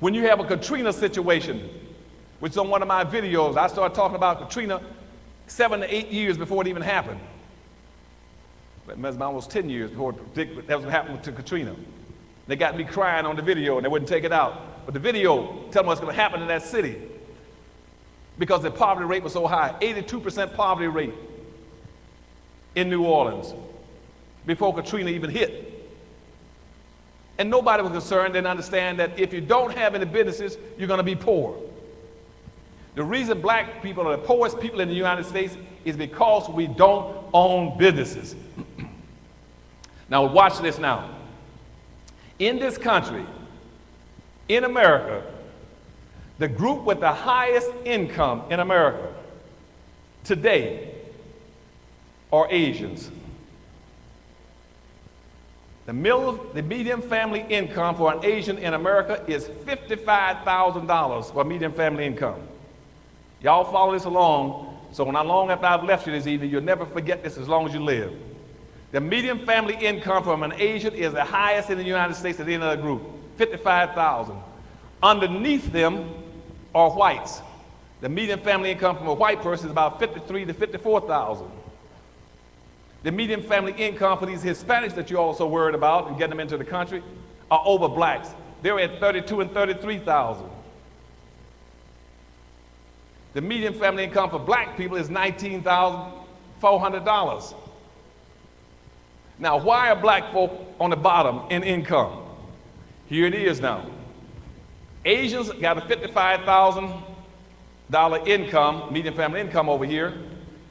When you have a Katrina situation, which is on one of my videos, I started talking about Katrina 7 to 8 years before it even happened. That was almost 10 years before that was what happened to Katrina. They got me crying on the video and they wouldn't take it out. But the video tell them what's going to happen in that city because the poverty rate was so high, 82% poverty rate in New Orleans before Katrina even hit. And nobody was concerned and understand that if you don't have any businesses, you're going to be poor. The reason black people are the poorest people in the United States is because we don't own businesses. Now watch this now. In this country, in America, the group with the highest income in America today are Asians. The median family income for an Asian in America is $55,000 for a median family income. Y'all follow this along, so when long after I've left you this evening, you'll never forget this as long as you live. The median family income from an Asian is the highest in the United States at the end of the group, $55,000. Underneath them are whites. The median family income from a white person is about $53,000 to $54,000. The median family income for these Hispanics that you're also worried about and getting them into the country are over blacks. They're at $32,000 and $33,000. The median family income for black people is $19,400. Now, why are black folk on the bottom in income? Here it is now. Asians got a $55,000 income, median family income over here.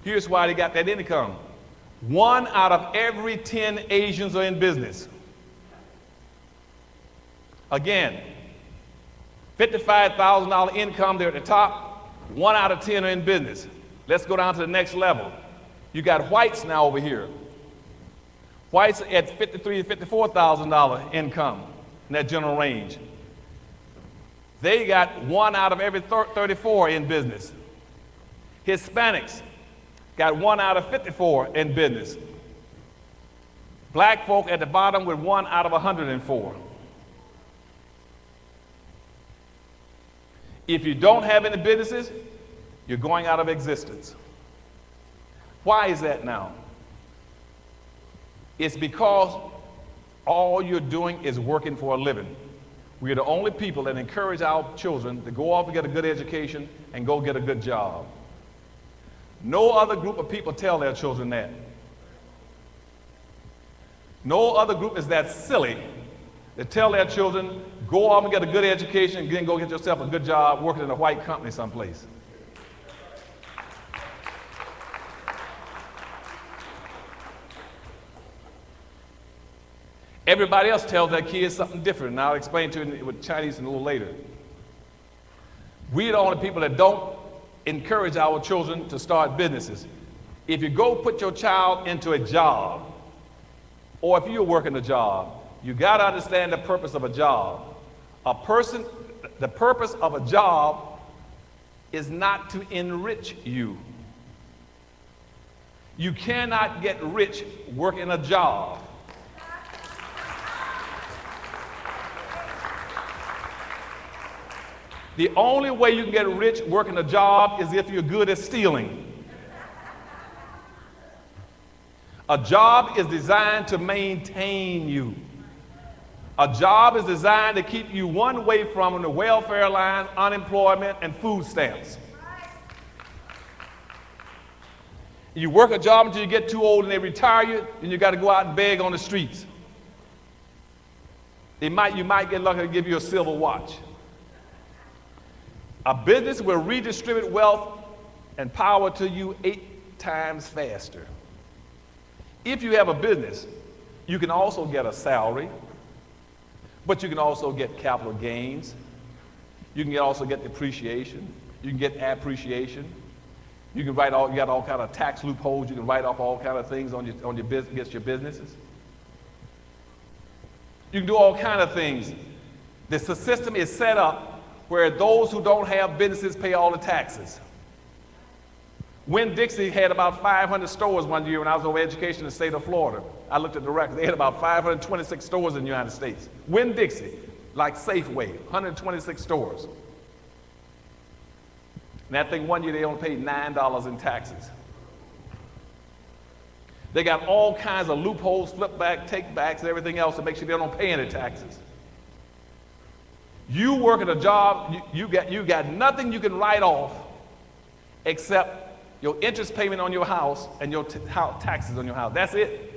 Here's why they got that income. 1 out of every 10 Asians are in business. Again, $55,000 income, they're at the top. 1 out of 10 are in business. Let's go down to the next level. You got whites now over here. Whites at $53,000 to $54,000 income in that general range. They got 1 out of every 34 in business. Hispanics got 1 out of 54 in business. Black folk at the bottom with 1 out of 104. If you don't have any businesses, you're going out of existence. Why is that now? It's because all you're doing is working for a living. We're the only people that encourage our children to go off and get a good education and go get a good job. No other group of people tell their children that. No other group is that silly to tell their children, go off and get a good education and then go get yourself a good job working in a white company someplace. Everybody else tells their kids something different, and I'll explain to you with Chinese a little later. We're the only people that don't encourage our children to start businesses. If you go put your child into a job, or if you're working a job, you got to understand the purpose of a job. The purpose of a job is not to enrich you. You cannot get rich working a job. The only way you can get rich working a job is if you're good at stealing. A job is designed to maintain you. A job is designed to keep you one way from the welfare line, unemployment, and food stamps. You work a job until you get too old and they retire you, then you got to go out and beg on the streets. You might get lucky to give you a silver watch. A business will redistribute wealth and power to you 8 times faster. If you have a business, you can also get a salary, but you can also get capital gains. You can also get depreciation. You can get appreciation. You can you got all kind of tax loopholes. You can write off all kind of things on your business, against your businesses. You can do all kind of things. The system is set up where those who don't have businesses pay all the taxes. Winn-Dixie had about 500 stores one year when I was over education in the state of Florida. I looked at the records. They had about 526 stores in the United States. Winn-Dixie, like Safeway, 126 stores. And that thing one year they only paid $9 in taxes. They got all kinds of loopholes, flip back, take backs, and everything else to make sure they don't pay any taxes. You work at a job, you got nothing you can write off except your interest payment on your house and your taxes on your house. That's it.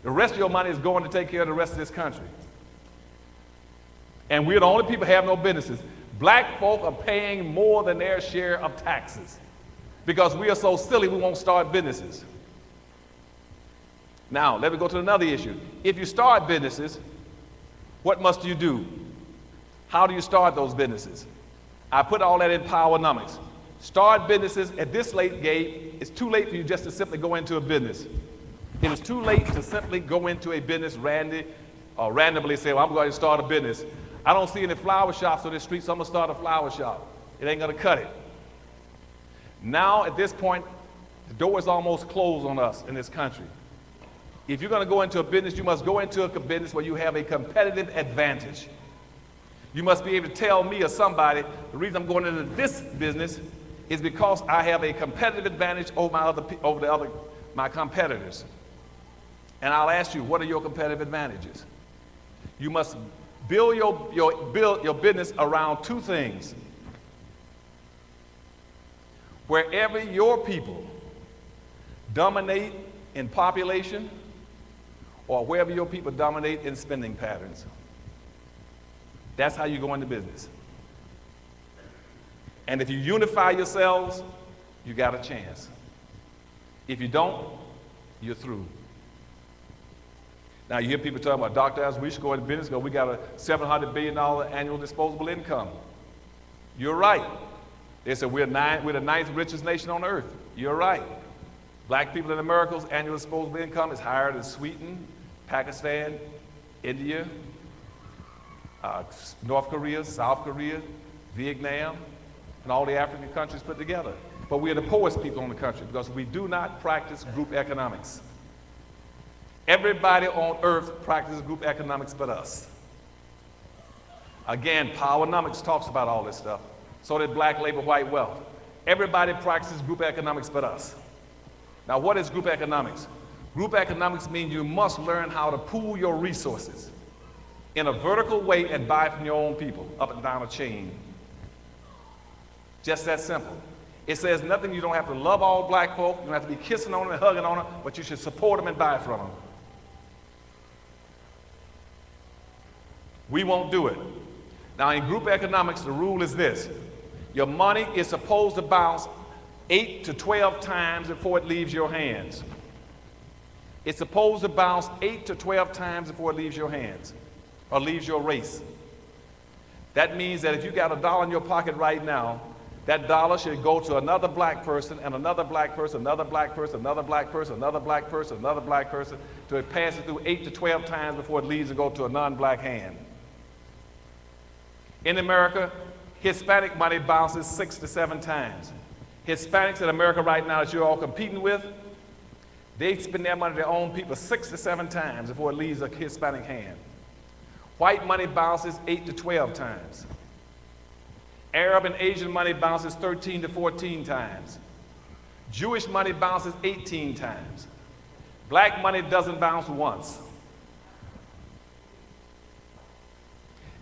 The rest of your money is going to take care of the rest of this country. And we're the only people who have no businesses. Black folk are paying more than their share of taxes because we are so silly we won't start businesses. Now, let me go to another issue. If you start businesses, what must you do? How do you start those businesses? I put all that in Powernomics. Start businesses at this late game. It's too late for you just to simply go into a business. It is too late to simply go into a business randomly say, well, I'm going to start a business. I don't see any flower shops on the street, so I'm going to start a flower shop. It ain't going to cut it. Now, at this point, the door is almost closed on us in this country. If you're going to go into a business, you must go into a business where you have a competitive advantage. You must be able to tell me or somebody, the reason I'm going into this business is because I have a competitive advantage over my competitors. And I'll ask you, what are your competitive advantages? You must build your business around two things. Wherever your people dominate in population, or wherever your people dominate in spending patterns. That's how you go into business. And if you unify yourselves, you got a chance. If you don't, you're through. Now you hear people talking about, Dr. we should go into business because we got a $700 billion annual disposable income. You're right. They said we're the ninth richest nation on earth. You're right. Black people in America's annual disposable income is higher than Sweden, Pakistan, India, North Korea, South Korea, Vietnam, and all the African countries put together. But we are the poorest people in the country because we do not practice group economics. Everybody on earth practices group economics but us. Again, Powernomics talks about all this stuff. So did Black Labor, White Wealth. Everybody practices group economics but us. Now, what is group economics? Group economics means you must learn how to pool your resources in a vertical way and buy from your own people, up and down a chain. Just that simple. It says nothing, you don't have to love all black folk, you don't have to be kissing on them and hugging on them, but you should support them and buy from them. We won't do it. Now, in group economics, the rule is this. Your money is supposed to bounce 8 to 12 times before it leaves your hands. It's supposed to bounce 8 to 12 times before it leaves your hands or leaves your race. That means that if you got $1 in your pocket right now, that dollar should go to another black person and another black person, another black person, another black person, another black person, another black person, till it passes through 8 to 12 times before it leaves to go to a non-black hand. In America, Hispanic money bounces 6 to 7 times. Hispanics in America right now that you're all competing with, they spend their money to their own people 6 to 7 times before it leaves a Hispanic hand. White money bounces 8 to 12 times. Arab and Asian money bounces 13 to 14 times. Jewish money bounces 18 times. Black money doesn't bounce once.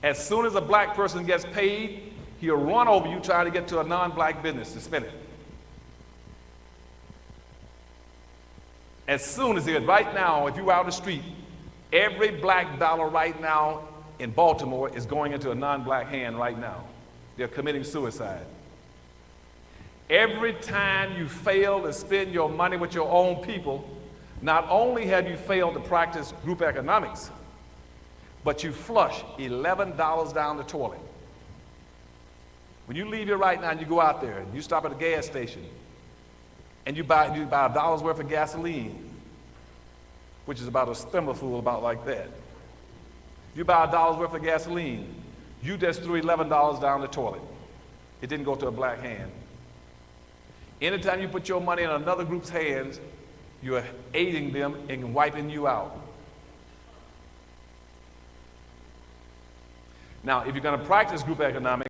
As soon as a black person gets paid, he'll run over you trying to get to a non-black business to spend it. As soon as right now, if you're out on the street, every black dollar right now in Baltimore is going into a non-black hand right now. They're committing suicide. Every time you fail to spend your money with your own people, not only have you failed to practice group economics, but you flush $11 down the toilet. When you leave here right now and you go out there and you stop at a gas station and you buy $1 worth of gasoline, which is about a thimbleful about like that. You buy $1 worth of gasoline, you just threw $11 down the toilet. It didn't go to a black hand. Anytime you put your money in another group's hands, you're aiding them in wiping you out. Now, if you're going to practice group economics,